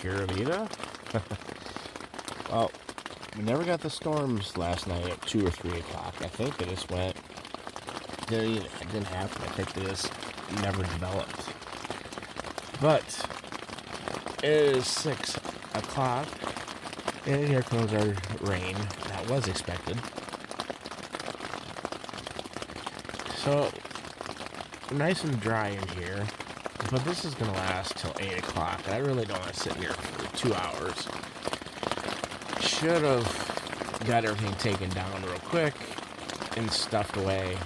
Pura Vida. Well, we never got the storms last night at 2 or 3 o'clock. I think they just went, it didn't happen. I think they just never developed. But it is 6 o'clock, and here comes our rain that was expected. So, nice and dry in here, but this is going to last till 8 o'clock. I really don't want to sit here for 2 hours. Should have got everything taken down real quick and stuffed away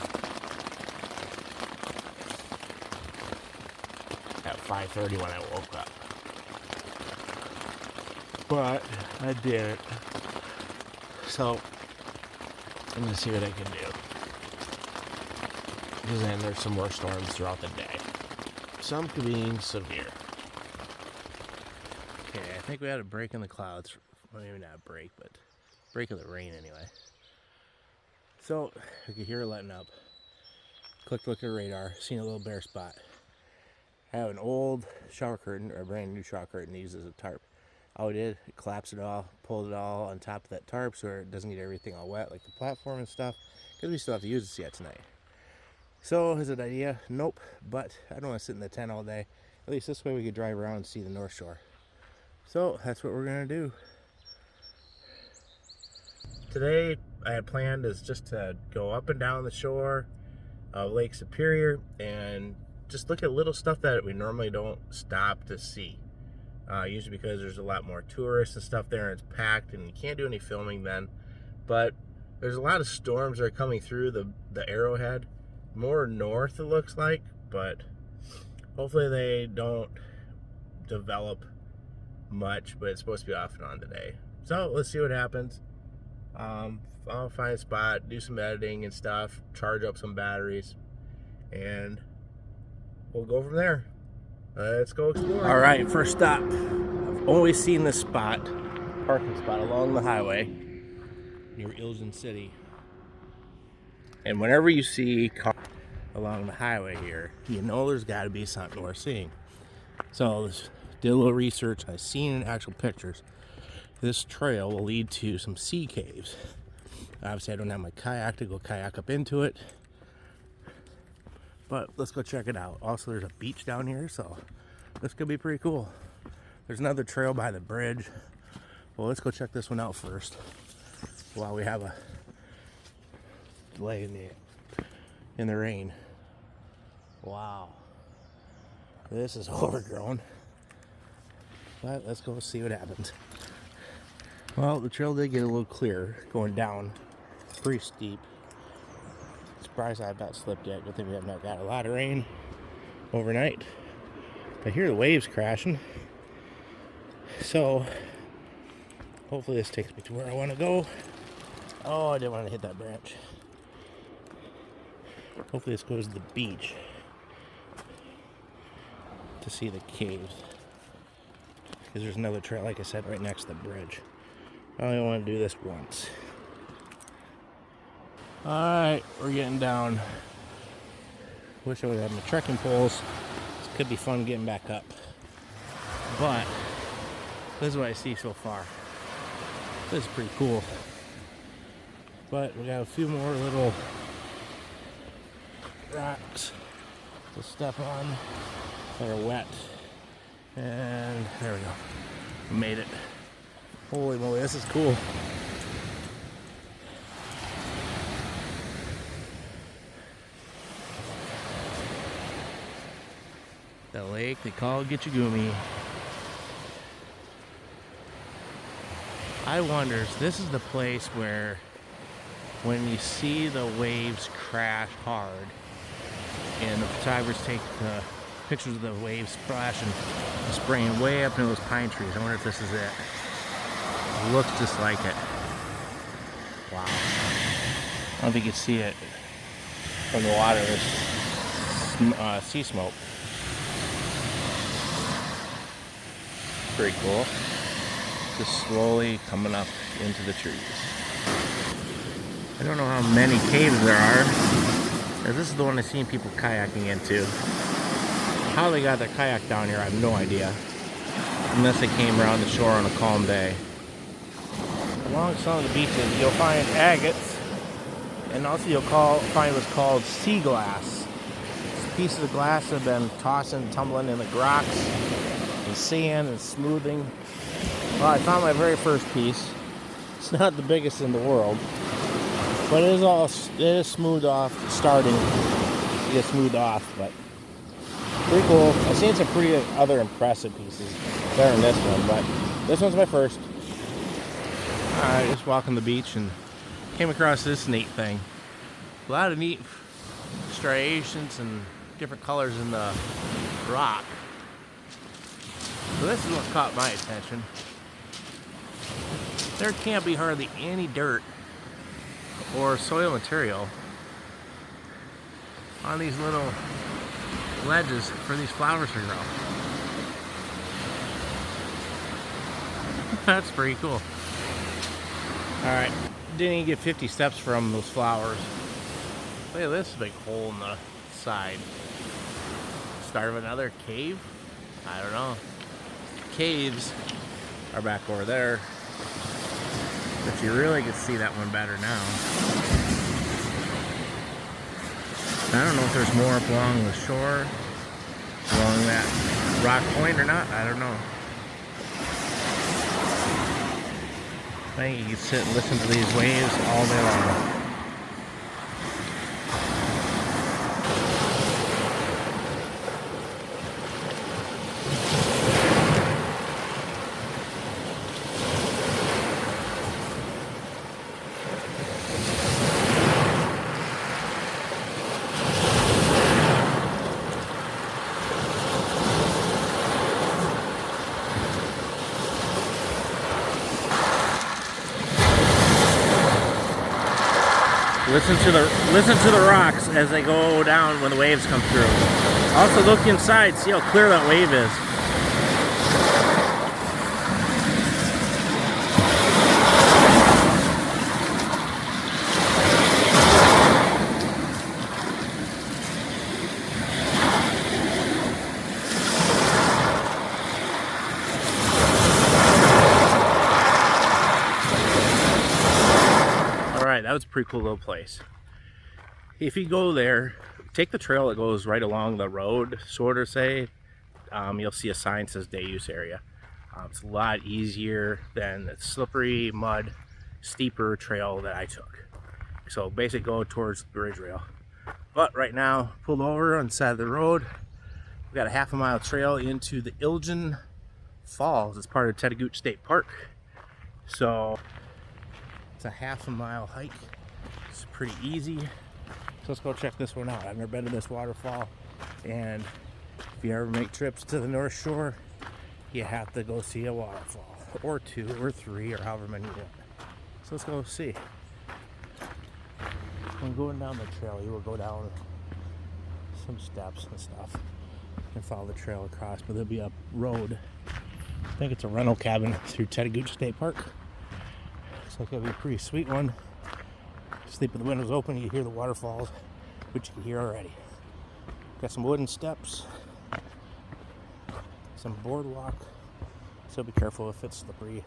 at 5:30 when I woke up. But I didn't. So I'm going to see what I can do. Because then there's some more storms throughout the day. Some being severe. Okay, I think we had a break in the clouds. Well, maybe not a break, but break of the rain anyway. So I could hear it letting up. Click look at the radar, seen a little bare spot. I have an old shower curtain, or a brand new shower curtain used as a tarp. All we did, collapsed it all, pulled it all on top of that tarp so it doesn't get everything all wet, like the platform and stuff, because we still have to use this yet tonight. So, is it an idea? Nope, but I don't want to sit in the tent all day. At least this way we could drive around and see the North Shore. So, that's what we're going to do. Today, I had planned is just to go up and down the shore of Lake Superior and just look at little stuff that we normally don't stop to see. Usually because there's a lot more tourists and stuff there, and it's packed, and you can't do any filming then. But there's a lot of storms that are coming through the Arrowhead. More north it looks like, but hopefully they don't develop much, but it's supposed to be off and on today. So let's see what happens. I'll find a spot, do some editing and stuff, charge up some batteries, and we'll go from there. Let's go explore. All right, first stop. I've always seen this spot, parking spot along the highway near Ilgen City. And whenever you see cars along the highway here, you know there's got to be something worth seeing. So I did a little research. I've seen in actual pictures. This trail will lead to some sea caves. Obviously, I don't have my kayak to go kayak up into it, but let's go check it out. Also, there's a beach down here, so this could be pretty cool. There's another trail by the bridge. Well, let's go check this one out first while we have a delay in the rain. Wow, this is overgrown, but let's go see what happens. Well, the trail did get a little clearer going down, pretty steep. Surprised I have not slipped yet. Good thing we have not got a lot of rain overnight. I hear the waves crashing, so hopefully this takes me to where I want to go. Oh, I didn't want to hit that branch. Hopefully this goes to the beach to see the caves, because there's another trail, like I said, right next to the bridge. I only want to do this once. Alright, we're getting down. Wish I would have my trekking poles. This could be fun getting back up. But this is what I see so far. This is pretty cool. But we got a few more little rocks to step on that are wet. And there we go. We made it. Holy moly, this is cool. The lake they call Gitchagumi. I wonder if this is the place where when you see the waves crash hard and the photographers take pictures of the waves splashing and spraying way up into those pine trees. I wonder if this is it. It looks just like it. Wow. I don't know if you can see it from the water. There's sea smoke. Pretty cool. Just slowly coming up into the trees. I don't know how many caves there are. This is the one I've seen people kayaking into. How they got their kayak down here, I have no idea. unless they came around the shore on a calm day. Along some of the beaches, you'll find agates, and also you'll find what's called sea glass. It's pieces of glass that have been tossing, tumbling in the rocks, and sand, and smoothing. Well, I found my very first piece. It's not the biggest in the world, but it is smooth off, starting to get smoothed off, but pretty cool. I've seen some pretty other impressive pieces better than this one, but this one's my first. I just walking the beach and came across this neat thing. A lot of neat striations and different colors in the rock. So this is what caught my attention. There can't be hardly any dirt or soil material on these little ledges for these flowers to grow. That's pretty cool. Alright, didn't even get 50 steps from those flowers. Look at this big hole in the side. Start of another cave? I don't know. Caves are back over there, but you really can see that one better now. I don't know if there's more up along the shore, along that rock point or not. I don't know. I think you can sit and listen to these waves all day long. Listen to the rocks as they go down when the waves come through. Also look inside, see how clear that wave is. Alright, that was a pretty cool little place. If you go there, take the trail that goes right along the road, sort of say, you'll see a sign that says day use area. It's a lot easier than the slippery, mud, steeper trail that I took. So basically go towards the bridge rail. But right now, pulled over on the side of the road. We've got a half-a-mile trail into the Ilgen Falls. It's part of Tackite State Park. So it's a half-a-mile hike. It's pretty easy. So let's go check this one out. I've never been to this waterfall, and if you ever make trips to the North Shore, you have to go see a waterfall, or two, or three, or however many you want. So let's go see. When going down the trail, you will go down some steps and stuff and follow the trail across, but there'll be a road. I think it's a rental cabin through Tackite State Park. Looks like it'll be a pretty sweet one. Sleep with the windows open, you hear the waterfalls, which you can hear already. Got some wooden steps, some boardwalk, so be careful if it's slippery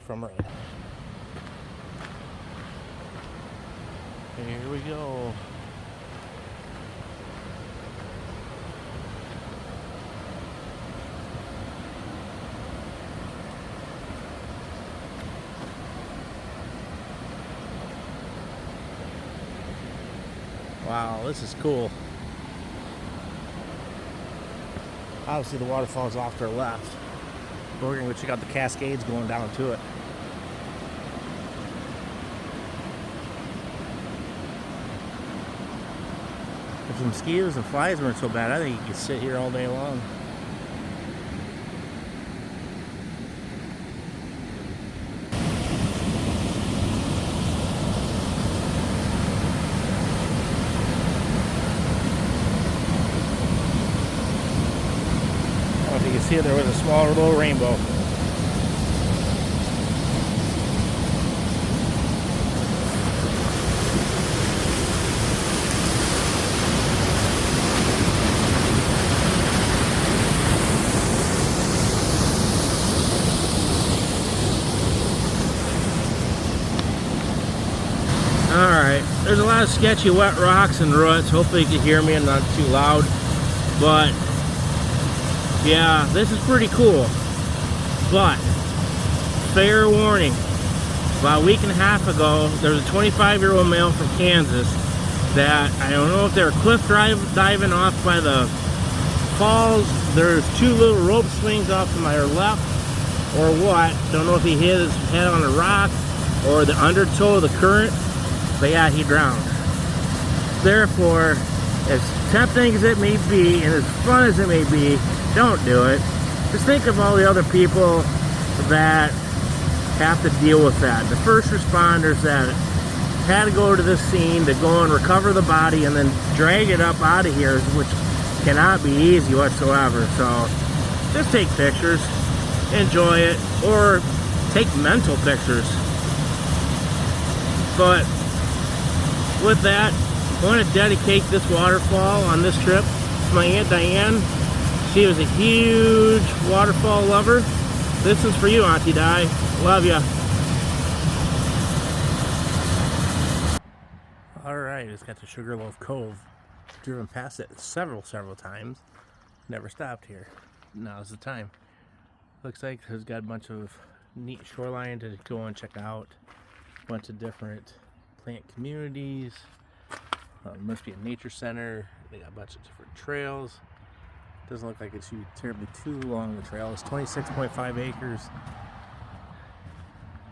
from rain. Here we go. Wow, this is cool. Obviously the waterfall's off to our left. But we're going to check out the cascades going down to it. If the mosquitoes and flies weren't so bad, I think you could sit here all day long. You can see there was a small little rainbow. lot of sketchy wet rocks and roots. Hopefully you can hear me and not too loud. But yeah, this is pretty cool. But fair warning, about a week and a half ago, there was a 25-year-old male from Kansas that, I don't know if they were cliff diving off by the falls. There's two little rope swings off to my left or what. Don't know if he hit his head on a rock or the undertow of the current, but yeah, he drowned. Therefore, as tempting as it may be and as fun as it may be, don't do it. Just think of all the other people that have to deal with that. The first responders that had to go to this scene to go and recover the body and then drag it up out of here, which cannot be easy whatsoever. So just take pictures, enjoy it, or take mental pictures. But with that, I want to dedicate this waterfall on this trip to my Aunt Diane. She was a huge waterfall lover. This is for you, Auntie Di. Love ya. Alright, it's got the Sugarloaf Cove. Driven past it several times. Never stopped here. Now's the time. Looks like it's got a bunch of neat shoreline to go and check out. A bunch of different plant communities. It must be a nature center. They got a bunch of different trails. Doesn't look like it's terribly too long. The trail is 26.5 acres.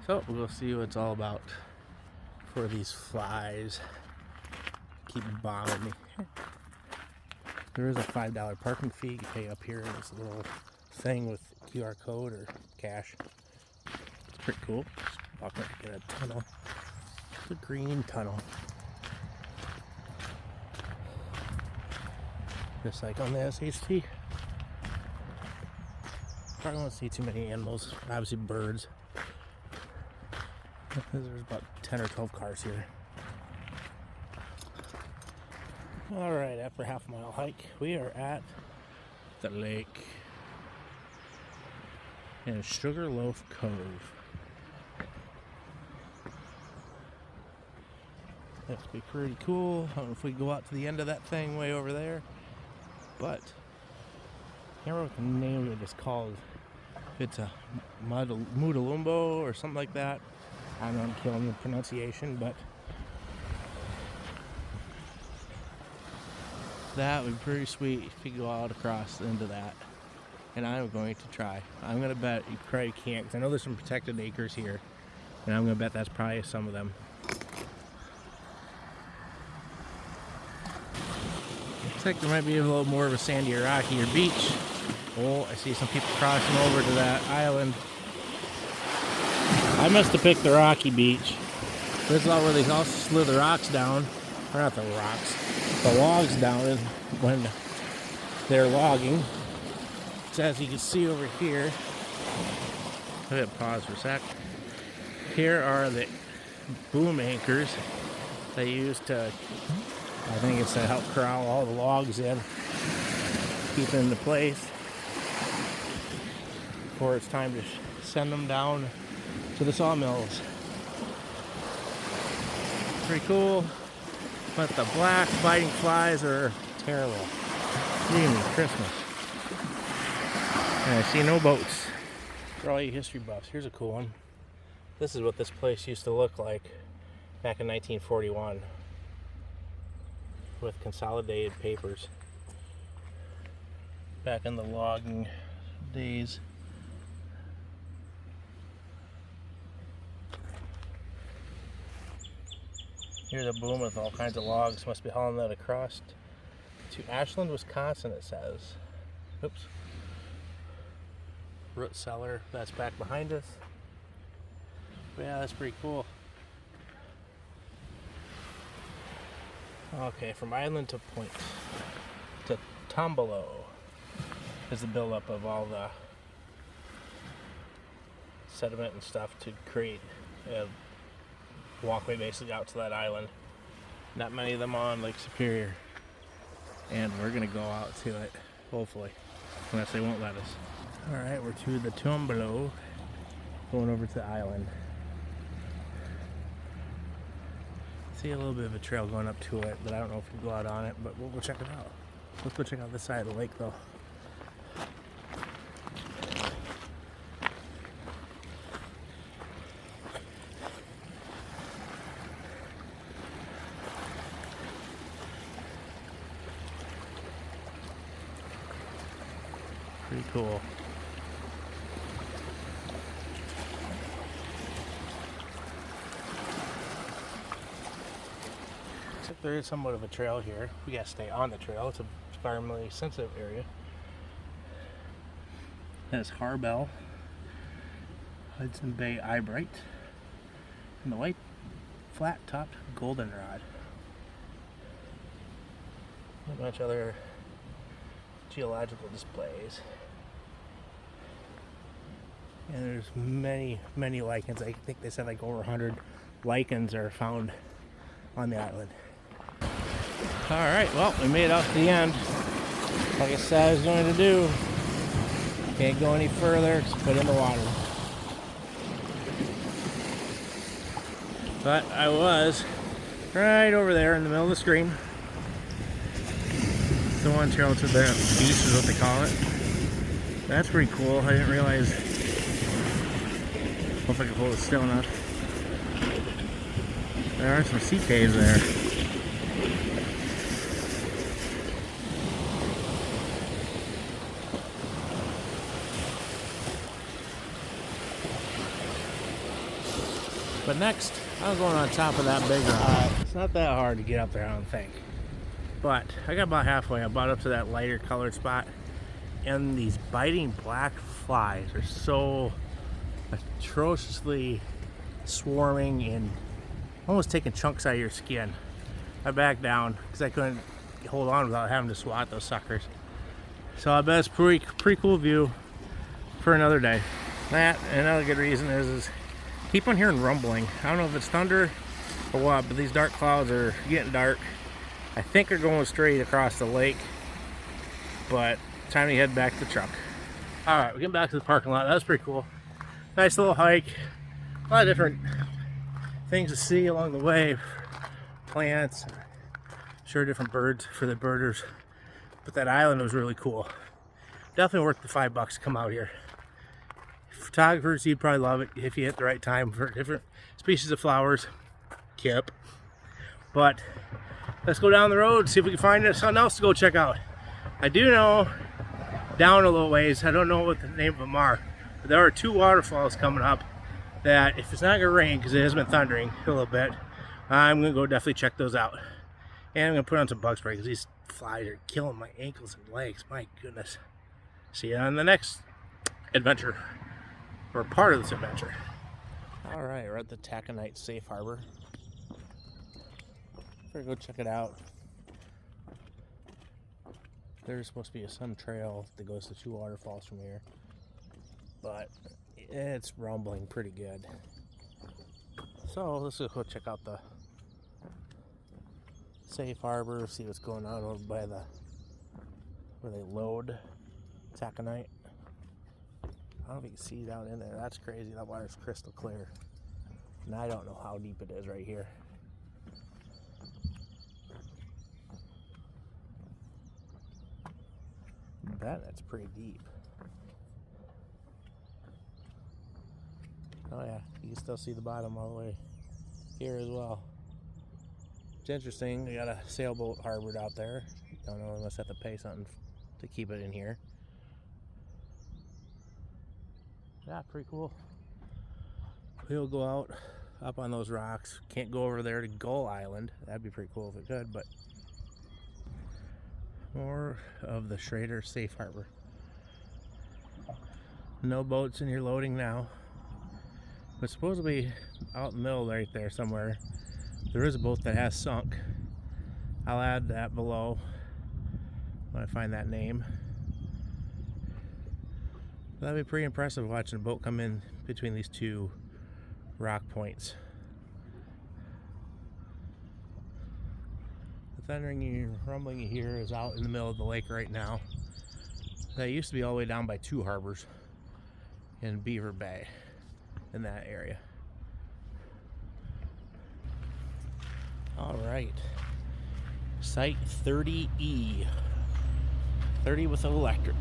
So we'll see what it's all about for these flies. Keep bothering me. There is a $5 parking fee. You pay up here in this little thing with QR code or cash. It's pretty cool. Just walking up in a tunnel. It's a green tunnel. Just like on the SHT. Probably won't see too many animals. Obviously birds. There's about 10 or 12 cars here. Alright, after a half-mile hike, we are at the lake in Sugarloaf Cove. That's be pretty cool. I don't know if we go out to the end of that thing way over there, but I can't remember what the name of it is called. It's a Mudalumbo or something like that. I don't know, I'm killing the pronunciation, but that would be pretty sweet if you go out across into that. And I'm going to try. I'm going to bet you probably can't, because I know there's some protected acres here, and I'm going to bet that's probably some of them. Looks like there might be a little more of a sandy or rockier beach. Oh, I see some people crossing over to that island. I must have picked the rocky beach. This is all where they also slid the rocks down. Or not the rocks, the logs down when they're logging. So as you can see over here, I'm going to pause for a sec. Here are the boom anchors they use to, I think it's to help corral all the logs in, keep them into place before it's time to send them down to the sawmills. Pretty cool, but the black biting flies are terrible. Give me Christmas. And I see no boats. For all you history buffs, here's a cool one. This is what this place used to look like back in 1941 with consolidated papers. Back in the logging days. Here's a boom with all kinds of logs. Must be hauling that across to Ashland, Wisconsin, it says. Oops. Root cellar, that's back behind us. But yeah, that's pretty cool. Okay, from island to point to Tombolo is the buildup of all the sediment and stuff to create a walkway basically out to that island. Not many of them on Lake Superior. And we're gonna go out to it, hopefully, unless they won't let us. Alright, we're to the Tombolo, going over to the island. See a little bit of a trail going up to it, but I don't know if we can go out on it, but we'll go check it out. Let's go check out this side of the lake though. Pretty cool. Except there is somewhat of a trail here. We gotta stay on the trail. It's a environmentally sensitive area. That's Harbell, Hudson Bay Eyebright, and the white flat-topped goldenrod. Not much other geological displays. And there's many lichens. I think they said like over 100 lichens are found on the island. Alright, well, we made it out to the end. Like I said I was going to do. Can't go any further, just put in the water. But I was right over there in the middle of the stream. The one trail to the beach is what they call it. That's pretty cool. I didn't realize. Hope I can hold it still enough. There are some sea caves there. But next, I'm going on top of that big rock. It's not that hard to get up there, I don't think. But I got about halfway. I brought up to that lighter colored spot, and these biting black flies are so atrociously swarming and almost taking chunks out of your skin. I backed down because I couldn't hold on without having to swat those suckers. So I bet it's pretty cool view for another day. That, and another good reason is keep on hearing rumbling. I don't know if it's thunder or what, but these dark clouds are getting dark. I think they're going straight across the lake, but time to head back to the truck. All right, we're getting back to the parking lot. That was pretty cool. Nice little hike. A lot of different things to see along the way. Plants, sure, different birds for the birders. But that island was really cool. Definitely worth the $5 to come out here. Photographers, you'd probably love it if you hit the right time for different species of flowers. Kip. But let's go down the road, see if we can find something else to go check out. I do know down a little ways, I don't know what the name of them are, but there are 2 waterfalls coming up that if it's not gonna rain, because it has been thundering a little bit, I'm gonna go definitely check those out. And I'm gonna put on some bug spray because these flies are killing my ankles and legs. My goodness. See you on the next adventure, or part of this adventure. All right, we're at the Tackite Safe Harbor. Better go check it out. There's supposed to be some trail that goes to 2 waterfalls from here, but it's rumbling pretty good. So let's go check out the Safe Harbor, see what's going on over by the where they load taconite. I don't know if you can see down in there. That's crazy. That water's crystal clear. And I don't know how deep it is right here. That's pretty deep. Oh yeah, you can still see the bottom all the way here as well. It's interesting, we got a sailboat harbored out there. Don't know, unless I have to pay something to keep it in here. Yeah, pretty cool. We'll go out up on those rocks. Can't go over there to Gull Island. That'd be pretty cool if it could, but more of the Schrader Safe Harbor. No boats in here loading now. But supposedly out in the middle right there somewhere, there is a boat that has sunk. I'll add that below when I find that name. That'd be pretty impressive watching a boat come in between these 2 rock points. The thundering and rumbling you hear is out in the middle of the lake right now. That used to be all the way down by 2 harbors in Beaver Bay, in that area. All right. Site 30E. 30 with electric.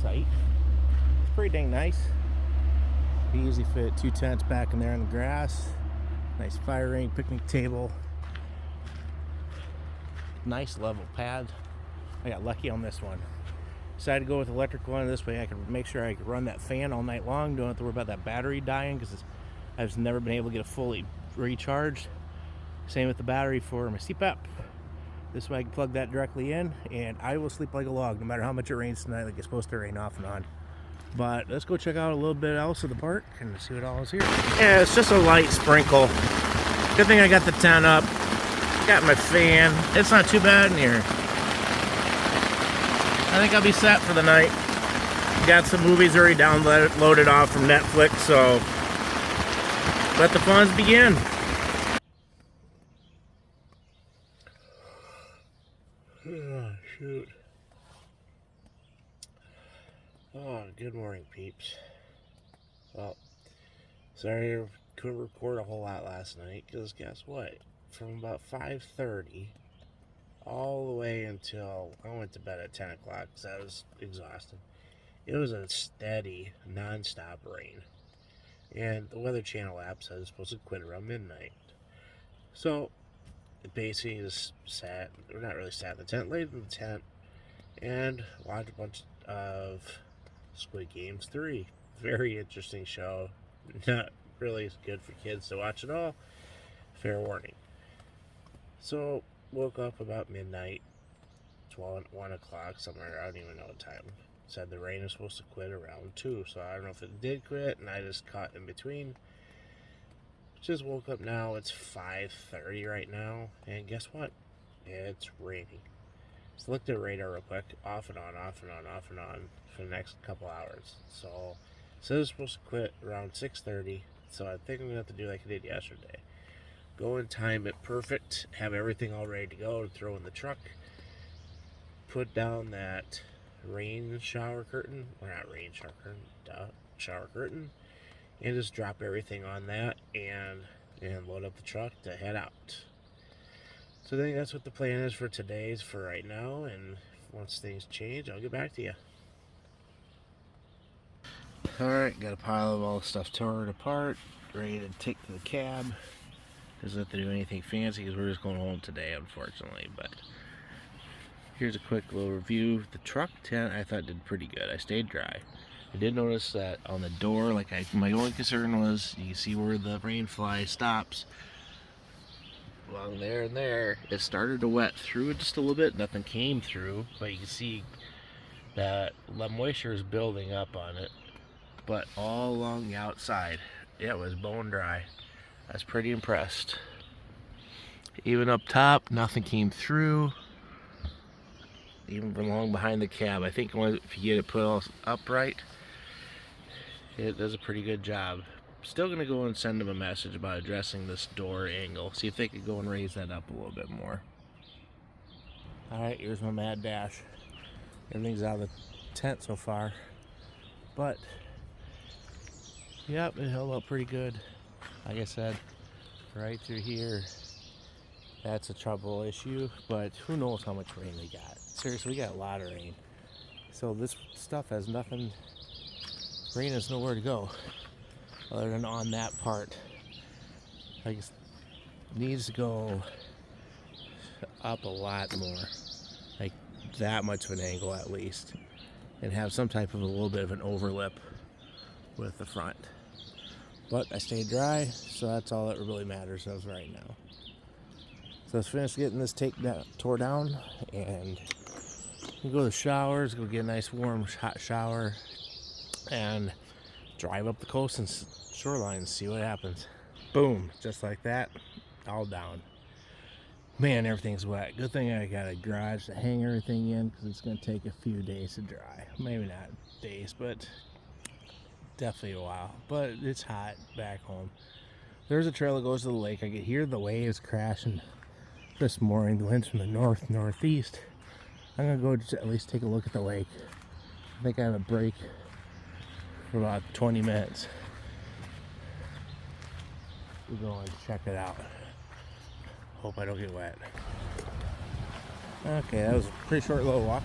Site. It's pretty dang nice. Easy fit 2 tents back in there on the grass. Nice fire ring, picnic table. Nice level pad. I got lucky on this one. Decided to go with electric one. This way I could make sure I could run that fan all night long. Don't have to worry about that battery dying because I've never been able to get it fully recharged. Same with the battery for my CPAP. This way I can plug that directly in and I will sleep like a log no matter how much it rains tonight. Like it's supposed to rain off and on. But let's go check out a little bit else of the park and see what all is here. Yeah, it's just a light sprinkle. Good thing I got the tent up. Got my fan. It's not too bad in here. I think I'll be set for the night. Got some movies already downloaded off from Netflix, so let the fun begin. Oh, shoot. Oh, good morning, peeps. Well, sorry I couldn't record a whole lot last night, because guess what? From about 5:30 all the way until I went to bed at 10 o'clock because I was exhausted. It was a steady, non-stop rain. And the Weather Channel app says it's supposed to quit around midnight. So, it basically just sat, or not really sat in the tent, laid in the tent, and watched a bunch of Squid Games 3. Very interesting show. Not really good for kids to watch at all. Fair warning. So, woke up about midnight, 1 o'clock, somewhere, I don't even know what time. Said the rain is supposed to quit around 2, so I don't know if it did quit, and I just caught in between. Just woke up now, it's 5:30 right now, and guess what? It's raining. So looked at the radar real quick, off and on, off and on, off and on, for the next couple hours. So, it says it's supposed to quit around 6:30, so I think I'm going to have to do like I did yesterday. Go and time it perfect, have everything all ready to go, to throw in the truck, put down that rain shower curtain, or not rain shower curtain, shower curtain, and just drop everything on that and load up the truck to head out. So I think that's what the plan is for today's for right now, and once things change, I'll get back to you. Alright, got a pile of all the stuff torn apart, ready to take to the cab. Doesn't have to do anything fancy because we're just going home today, unfortunately. But here's a quick little review. The truck tent I thought did pretty good. I stayed dry. I did notice that on the door, my only concern was you can see where the rain fly stops. Along there and there, it started to wet through it just a little bit. Nothing came through, but you can see that the moisture is building up on it. But all along the outside, it was bone dry. I was pretty impressed. Even up top, nothing came through. Even along behind the cab, I think if you get it put all upright, it does a pretty good job. Still gonna go and send them a message about addressing this door angle. See if they could go and raise that up a little bit more. Alright, here's my mad dash. Everything's out of the tent so far. But, yep, it held up pretty good. Like I said, right through here, that's a trouble issue, but who knows how much rain we got. Seriously, we got a lot of rain. So this stuff has nothing, rain has nowhere to go other than on that part. Like it needs to go up a lot more, like that much of an angle at least, and have some type of a little bit of an overlip with the front. But I stayed dry, so that's all that really matters as of right now. So let's finish getting this tore down, and we'll go to the showers, go get a nice warm hot shower, and drive up the coast and shoreline and see what happens. Boom, just like that, all down. Man, everything's wet. Good thing I got a garage to hang everything in because it's going to take a few days to dry. Maybe not days, but definitely a while. But it's hot back home. There's a trail that goes to the lake. I could hear the waves crashing this morning. The wind's from the northeast. I'm going to go just at least take a look at the lake. I think I have a break for about 20 minutes. We'll go and check it out. Hope I don't get wet. Okay, that was a pretty short little walk.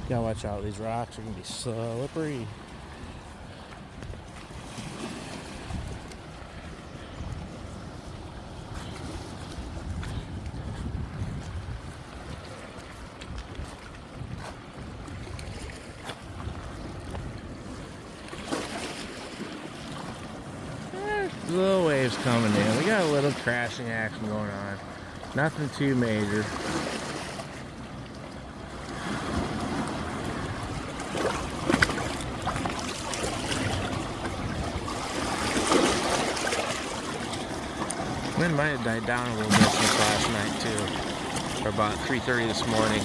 Gotta watch out, these rocks are gonna be slippery. Little waves coming in. We got a little crashing action going on. Nothing too major. Wind might have died down a little bit since last night too. Or about 3:30 this morning.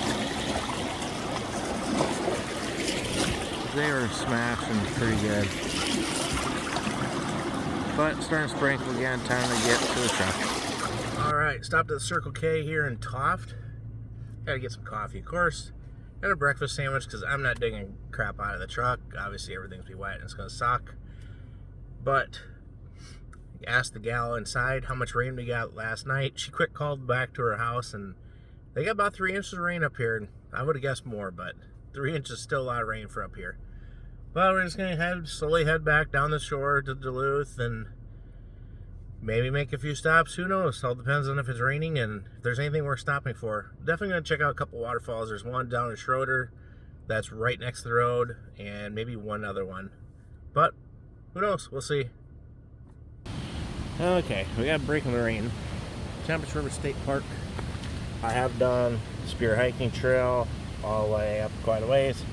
They were smashing pretty good. But it's starting to sprinkle again, time to get to the truck. Alright, stopped at the Circle K here in Toft. Gotta get some coffee, of course. And a breakfast sandwich, because I'm not digging crap out of the truck. Obviously everything's be wet and it's gonna suck. But asked the gal inside how much rain we got last night. She quick called back to her house and they got about 3 inches of rain up here. And I would have guessed more, but 3 inches is still a lot of rain for up here. Well, we're just going to slowly head back down the shore to Duluth and maybe make a few stops. Who knows? All depends on if it's raining and if there's anything we're stopping for. Definitely going to check out a couple waterfalls. There's one down in Schroeder that's right next to the road and maybe one other one. But who knows? We'll see. Okay, we got a break in the rain. Tempest River State Park. I have done Spear Hiking Trail all the way up quite a ways.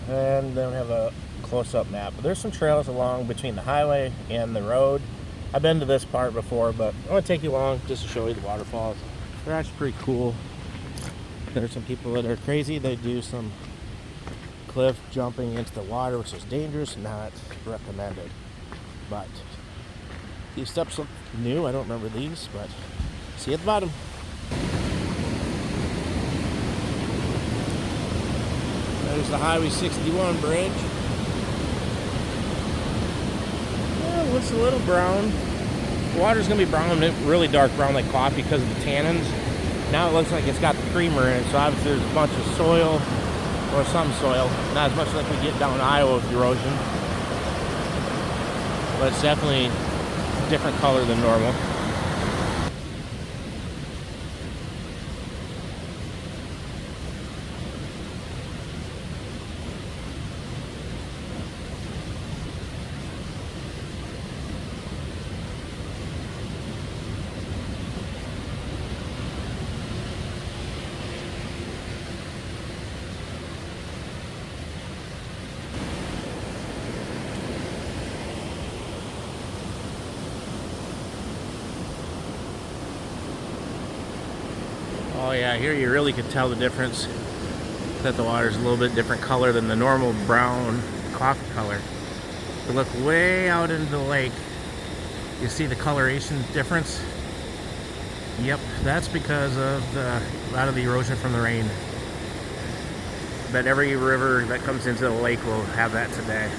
And they don't have a close-up map, but there's some trails along between the highway and the road. I've been to this part before, but I want to take you along just to show you the waterfalls. They're actually pretty cool. There's some people that are crazy. They do some cliff jumping into the water, which is dangerous, not recommended. But these steps look new. I don't remember these, but see you at the bottom. There's the Highway 61 bridge. Yeah, it looks a little brown. The water's going to be brown, really dark brown like coffee because of the tannins. Now it looks like it's got the creamer in it, so obviously there's a bunch of soil, or some soil. Not as much like we get down Iowa with erosion. But it's definitely a different color than normal. Oh yeah, here you really could tell the difference, that the water's a little bit different color than the normal brown coffee color. If you look way out into the lake, you see the coloration difference. Yep, that's because of a lot of the erosion from the rain. But every river that comes into the lake will have that today.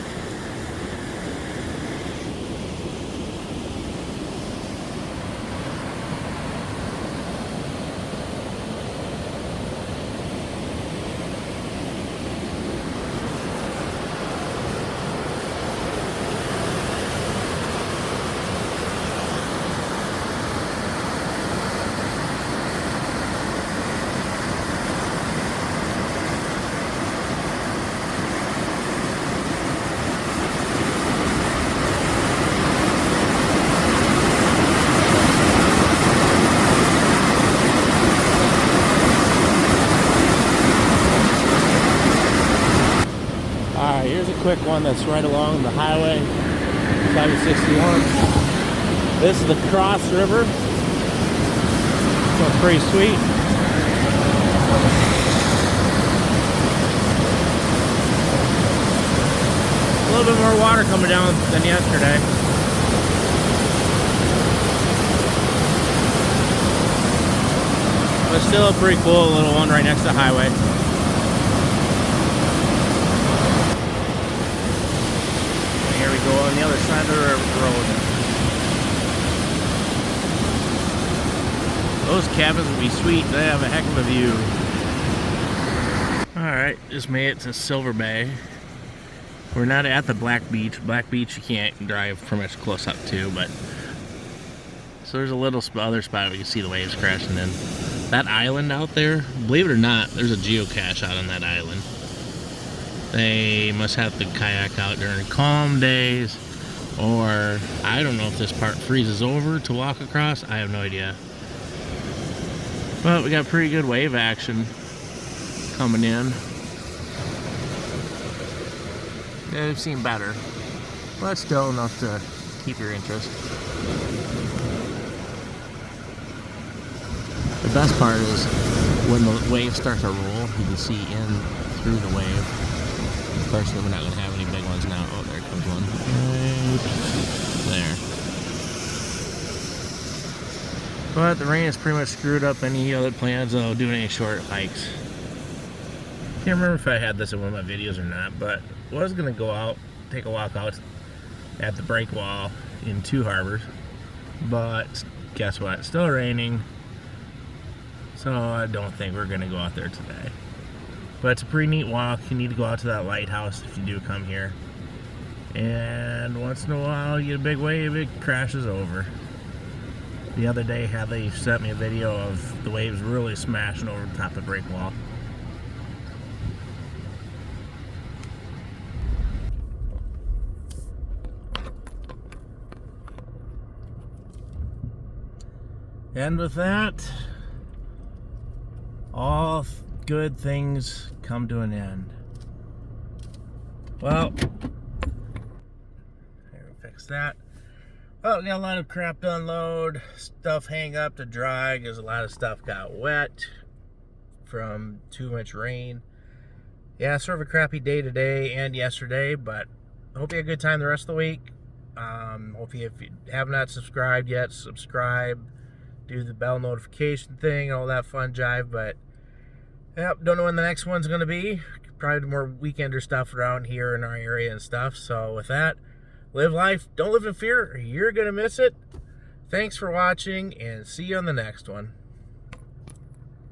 Here's a quick one that's right along the highway, Highway 61. This is the Cross River. So pretty sweet. A little bit more water coming down than yesterday. But still a pretty cool little one right next to the highway. Here we go on the other side of the road. Those cabins would be sweet. They have a heck of a view. Alright, just made it to Silver Bay. We're not at the Black Beach. Black Beach you can't drive pretty much close up to, but... So there's a little other spot where you can see the waves crashing in. That island out there, believe it or not, there's a geocache out on that island. They must have to kayak out during calm days, or I don't know if this part freezes over to walk across. I have no idea. But we got pretty good wave action coming in. Yeah, we've seen better, but still enough to keep your interest. The best part is when the wave starts to roll, you can see in through the wave. Of course, we're not going to have any big ones now. Oh, there comes one. Right there. But the rain has pretty much screwed up any other plans of doing any short hikes. Can't remember if I had this in one of my videos or not, but I was going to go out, take a walk out at the break wall in Two Harbors. But guess what? It's still raining. So I don't think we're going to go out there today. But it's a pretty neat walk. You need to go out to that lighthouse if you do come here. And once in a while you get a big wave, it crashes over. The other day they sent me a video of the waves really smashing over the top of the break wall. And with that, all good things come to an end. Well, here, fix that. Well, we got a lot of crap to unload, stuff hang up to dry because a lot of stuff got wet from too much rain. Yeah, sort of a crappy day today and yesterday, but I hope you had a good time the rest of the week. If you have not subscribed yet, subscribe, do the bell notification thing, all that fun jive, but yep, don't know when the next one's going to be. Probably more weekender stuff around here in our area and stuff. So with that, live life. Don't live in fear. You're going to miss it. Thanks for watching, and see you on the next one.